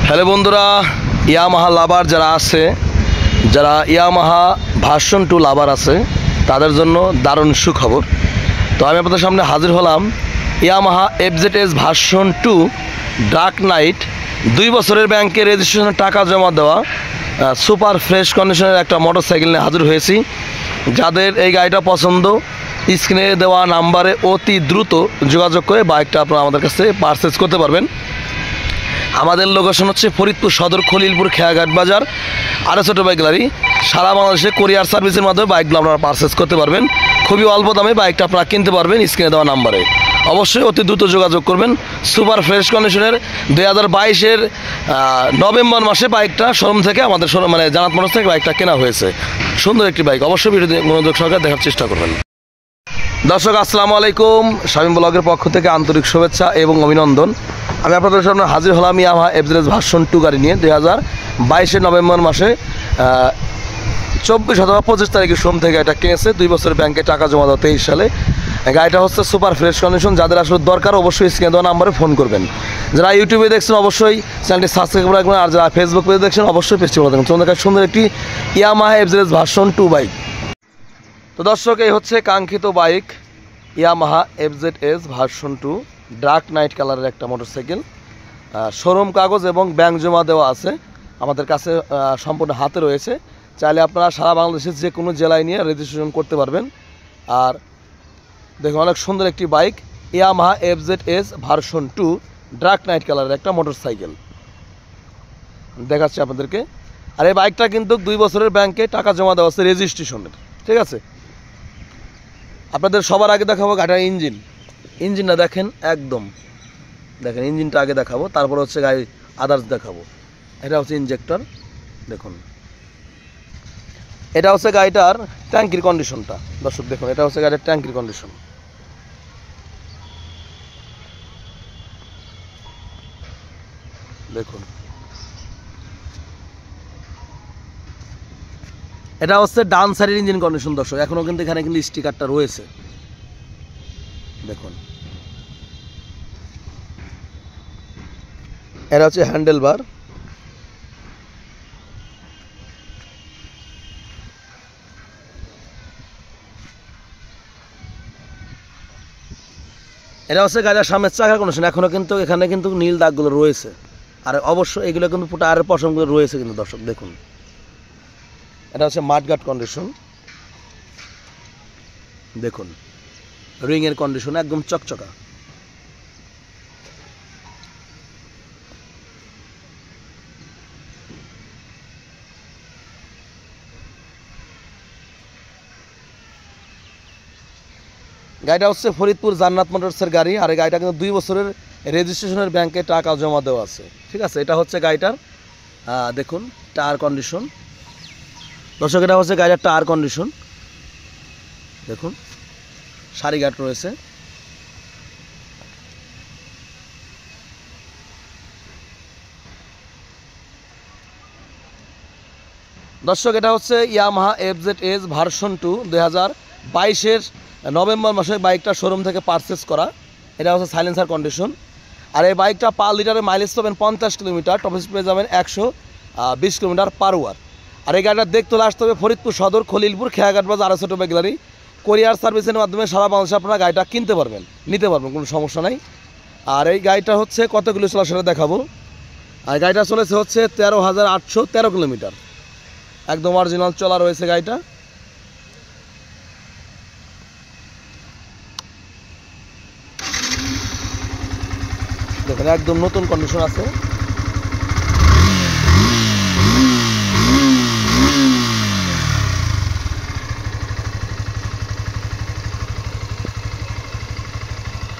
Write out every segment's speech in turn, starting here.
Hello বন্ধুরা, Yamaha লাভার যারা আছে, যারা ইয়ামাহা ভার্সন 2 লাভার আছে, তাদের জন্য দারুণ সুখবর। তো আমি আপনাদের সামনে হাজির হলাম Yamaha FZS version 2 dark night 2 বছরের ব্যাংকে রেজিস্ট্রেশনের টাকা জমা দেওয়া সুপার ফ্রেশ কন্ডিশনের একটা মোটরসাইকেল নিয়ে হাজির হয়েছি। যাদের এই গাড়িটা পছন্দ, স্ক্রিনে দেওয়া নাম্বারে অতি দ্রুত যোগাযোগ করে বাইকটা আপনারা আমাদের কাছে পারচেজ করতে পারবেন। আমাদের লোকেশন হচ্ছে ফরিদপুর সদর, খলিলপুর, খেয়াঘাট বাজার, আরও ছোটো বাইক গ্যালারি। সারা বাংলাদেশে কোরিয়ার সার্ভিসের মাধ্যমে বাইকগুলো আপনারা পারচেজ করতে পারবেন। খুবই অল্প দামে বাইকটা আপনারা কিনতে পারবেন স্ক্রিনে দেওয়া নাম্বারে। অবশ্যই অতি দ্রুত যোগাযোগ করবেন। সুপার ফ্রেশ কন্ডিশনের 2022-এর নভেম্বর মাসে বাইকটা শোরুম থেকে আমাদের জানাত মোটরস থেকে বাইকটা কেনা হয়েছে। সুন্দর একটি বাইক, অবশ্যই ভিডিওতে মনোযোগ সহকারে দেখার চেষ্টা করবেন। দর্শক আসসালামু আলাইকুম, শামীম ব্লগের পক্ষ থেকে আন্তরিক শুভেচ্ছা এবং অভিনন্দন। আমি আপনাদের সামনে হাজির হলাম ইয়ামাহা FZS ভার্সন 2 গাড়ি নিয়ে। 2022-এর নভেম্বর মাসে 24 অথবা 25 তারিখে শোরুম থেকে এটা কিনেছে। 2 বছরের ব্যাংকে টাকা জমা দেওয়া 23 সালে। গাড়িটা হচ্ছে সুপার ফ্রেশ কন্ডিশন। যাদের আসলে দরকার অবশ্যই স্ক্রিনে দেওয়া নাম্বারে ফোন করবেন। যারা ইউটিউবে দেখছেন অবশ্যই চ্যানেলটি সাবস্ক্রাইব রাখবেন, আর যারা ফেসবুক পেজে দেখছেন অবশ্যই পেজটি ফলো করবেন। তোমাদের কাছে সুন্দর একটি ইয়ামাহা FZS ভার্সন 2 বাইক। তো দর্শক, এই হচ্ছে কাঙ্ক্ষিত bike Yamaha FZS version 2 dark night কালারের একটা মোটরসাইকেল। শোরুম কাগজ এবং ব্যাংক জমা দেওয়া আছে আমাদের কাছে, সম্পূর্ণ হাতে রয়েছে। চাইলে আপনারা সারা বাংলাদেশের যে কোনো জেলায় নিয়ে রেজিস্ট্রেশন করতে পারবেন। আর দেখুন, অনেক সুন্দর একটি bike Yamaha FZS version 2 dark night কালারের একটা মোটরসাইকেল দেখাচ্ছি আপনাদেরকে। আর এই বাইকটা কিন্তু 2 বছরের ব্যাংকে টাকা জমা দেওয়া আছে রেজিস্ট্রেশনের, ঠিক আছে। আপনাদের সবার আগে দেখাবো গাড়ির ইঞ্জিনটা দেখেন, একদম দেখেন ইঞ্জিনটা আগে দেখাবো, তারপর হচ্ছে গাড়ি আদার্স দেখাবো। এটা হচ্ছে ইঞ্জেক্টর, দেখুন। এটা হচ্ছে গাড়িটার ট্যাঙ্কির কন্ডিশনটা। দর্শক দেখুন, এটা হচ্ছে গাড়ির ট্যাঙ্কির কন্ডিশন। দেখুন, এটা হচ্ছে ডান সাইডের ইঞ্জিন কন্ডিশন। দর্শক এখনও কিন্তু এখানে কিন্তু স্টিকারটা রয়েছে, দেখুন। এটা হচ্ছে হ্যান্ডেল বার। এটা হচ্ছে গাড়ির সামনের চাকার কন্ডিশন। এখনও কিন্তু এখানে কিন্তু নীল দাগগুলো রয়েছে, আর অবশ্যই এগুলো কিন্তু টায়ারের পশমগুলো রয়েছে কিন্তু। দর্শক দেখুন, এটা হচ্ছে মাঠঘাট কন্ডিশন, দেখুন। রিংয়ের কন্ডিশন একদম চকচকা। গাড়িটা হচ্ছে ফরিদপুর জান্নাত মোটরসের গাড়ি। আর এই গাড়িটা কিন্তু 2 বছরের রেজিস্ট্রেশনের ব্যাংকে টাকা জমা দেওয়া আছে, ঠিক আছে। এটা হচ্ছে গাড়িটার দেখুন টায়ার কন্ডিশন। দর্শক, এটা হচ্ছে গাড়ির টায়ার কন্ডিশন, দেখুন। সারিঘাট রয়েছে। দর্শক, এটা হচ্ছে ইয়ামাহা FZS ভার্সন 2 2022-এর নভেম্বর মাসে বাইকটা শোরুম থেকে পারচেস করা। এটা হচ্ছে সাইলেন্সার কন্ডিশন। আর এই বাইকটা পার লিটারের মাইলেজ পাবেন 50 কিলোমিটার, টপ স্পিড পেয়ে যাবেন 120 কিলোমিটার পার আওয়ার। আর এই গাড়িটা দেখতে হলে আসতে হবে ফরিদপুর সদর, খলিলপুর, খেয়াঘাট বাজার, আরও ছোটো বাইক গ্যালারি। কোরিয়ার সার্ভিসের মাধ্যমে সারা বাংলাদেশে আপনারা গাড়িটা কিনতে পারবেন, নিতে পারবেন, কোনো সমস্যা নাই। আর এই গাড়িটা হচ্ছে কত কিলো চলা সেটা দেখাবো। আর গাড়িটা চলেছে হচ্ছে 13,813 কিলোমিটার, একদম অরিজিনাল চলা রয়েছে গাড়িটা। দেখেন একদম নতুন কন্ডিশন আছে।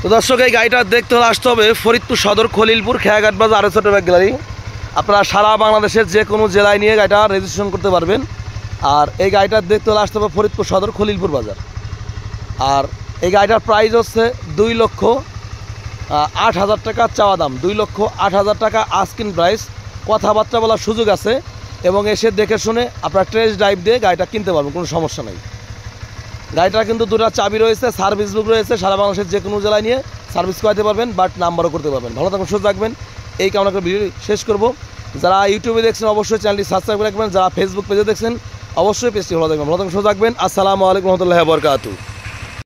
তো দর্শক, এই গাড়িটা দেখতে হলে আসতে হবে ফরিদপুর সদর, খলিলপুর, খেয়াঘাট বাজার, আরও ছোটো বাইক গ্যালারি। আপনারা সারা বাংলাদেশের যে কোনো জেলায় নিয়ে গাড়িটা রেজিস্ট্রেশন করতে পারবেন। আর এই গাড়িটা দেখতে হলে আসতে হবে ফরিদপুর সদর, খলিলপুর বাজার। আর এই গাড়িটার প্রাইস হচ্ছে 2,08,000 টাকা চাওয়া দাম। 2,08,000 টাকা আস্কিং প্রাইস। কথাবার্তা বলার সুযোগ আছে এবং এসে দেখে শুনে আপনারা টেস্ট ড্রাইভ দিয়ে গাড়িটা কিনতে পারবেন, কোনো সমস্যা নেই। গাড়িটা কিন্তু 2টা চাবি রয়েছে, সার্ভিস বুক রয়েছে। সারা বাংলাদেশের যে কোনো জেলায় নিয়ে সার্ভিস করাতে পারবেন, বাট নাম্বারও করতে পারবেন। ভালো থাকবেন, সুস্থ থাকবেন। এই কামনা করে ভিডিও শেষ করব। যারা ইউটিউবে দেখছেন অবশ্যই চ্যানেলটি সাবস্ক্রাইব করে রাখবেন, যারা ফেসবুক পেজে দেখছেন অবশ্যই পেজটি ভালো থাকবেন। ভালো থাকবেন, সুস্থ থাকবেন। আসসালামু আলাইকুম রহমতুল্লাহি ওয়া বারাকাতুহু।